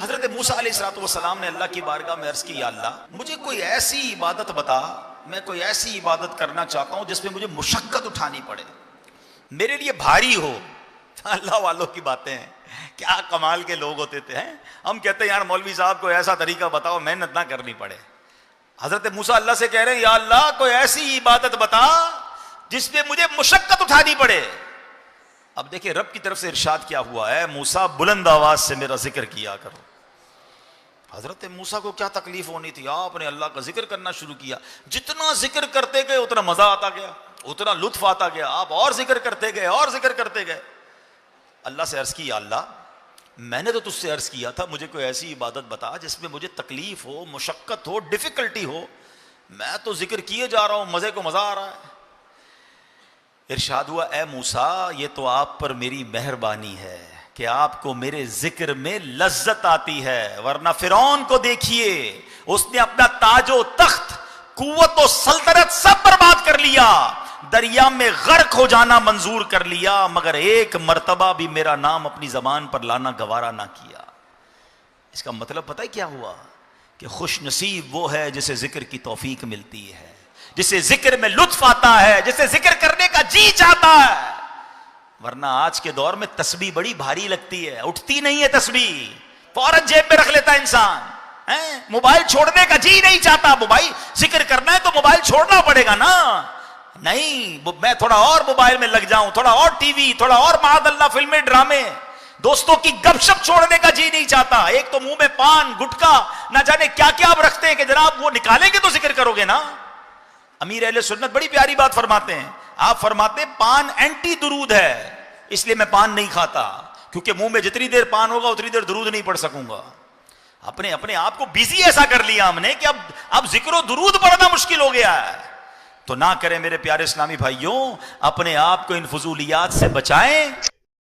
حضرت موسیٰ علیہ السلام نے اللہ کی بارگاہ میں عرض کی یا اللہ مجھے کوئی ایسی عبادت بتا، میں کوئی ایسی عبادت کرنا چاہتا ہوں جس میں مجھے مشقت اٹھانی پڑے، میرے لیے بھاری ہو۔ اللہ والوں کی باتیں ہیں، کیا کمال کے لوگ ہوتے تھے۔ ہم کہتے ہیں یار مولوی صاحب کو ایسا طریقہ بتاؤ محنت نہ کرنی پڑے۔ حضرت موسیٰ اللہ سے کہہ رہے ہیں یا اللہ کوئی ایسی عبادت بتا جس میں مجھے مشقت اٹھانی پڑے۔ اب دیکھیں رب کی طرف سے ارشاد کیا ہوا ہے، موسیٰ بلند آواز سے میرا ذکر کیا کرو۔ حضرت موسیٰ کو کیا تکلیف ہونی تھی، آپ نے اللہ کا ذکر کرنا شروع کیا، جتنا ذکر کرتے گئے اتنا مزہ آتا گیا، اتنا لطف آتا گیا، آپ اور ذکر کرتے گئے اور ذکر کرتے گئے۔ اللہ سے عرض کی یا اللہ میں نے تو تجھ سے عرض کیا تھا مجھے کوئی ایسی عبادت بتا جس میں مجھے تکلیف ہو، مشقت ہو، ڈیفیکلٹی ہو، میں تو ذکر کیے جا رہا ہوں، مزے کو مزہ آ رہا ہے۔ ارشاد ہوا اے موسیٰ یہ تو آپ پر میری مہربانی ہے کہ آپ کو میرے ذکر میں لذت آتی ہے، ورنہ فرعون کو دیکھیے اس نے اپنا تاج و تخت، قوت و سلطنت سب برباد کر لیا، دریا میں غرق ہو جانا منظور کر لیا، مگر ایک مرتبہ بھی میرا نام اپنی زبان پر لانا گوارا نہ کیا۔ اس کا مطلب پتہ ہے کیا ہوا کہ خوش نصیب وہ ہے جسے ذکر کی توفیق ملتی ہے، جسے ذکر میں لطف آتا ہے، جسے ذکر کرنے کا جی چاہتا ہے۔ ورنہ آج کے دور میں تسبیح بڑی بھاری لگتی ہے، اٹھتی نہیں ہے تسبیح، فوراً جیب میں رکھ لیتا ہے انسان، موبائل چھوڑنے کا جی نہیں چاہتا۔ موبائل ذکر کرنا ہے تو موبائل چھوڑنا پڑے گا نا، نہیں میں تھوڑا اور موبائل میں لگ جاؤں، تھوڑا اور ٹی وی، تھوڑا اور معاذ اللہ فلمیں ڈرامے، دوستوں کی گپ شپ چھوڑنے کا جی نہیں چاہتا۔ ایک تو منہ میں پان گٹکا نہ جانے کیا کیا آپ رکھتے ہیں کہ جناب وہ نکالیں گے تو ذکر کرو گے نا۔ امیر اہل سنت بڑی پیاری بات فرماتے ہیں، آپ فرماتے ہیں پان اینٹی درود ہے، اس لیے میں پان نہیں کھاتا، کیونکہ منہ میں جتنی دیر پان ہوگا اتنی دیر درود نہیں پڑھ سکوں گا۔ اپنے آپ کو بیزی ایسا کر لیا ہم نے کہ اب ذکر و درود پڑھنا مشکل ہو گیا ہے۔ تو نہ کریں میرے پیارے اسلامی بھائیوں، اپنے آپ کو ان فضولیات سے بچائیں۔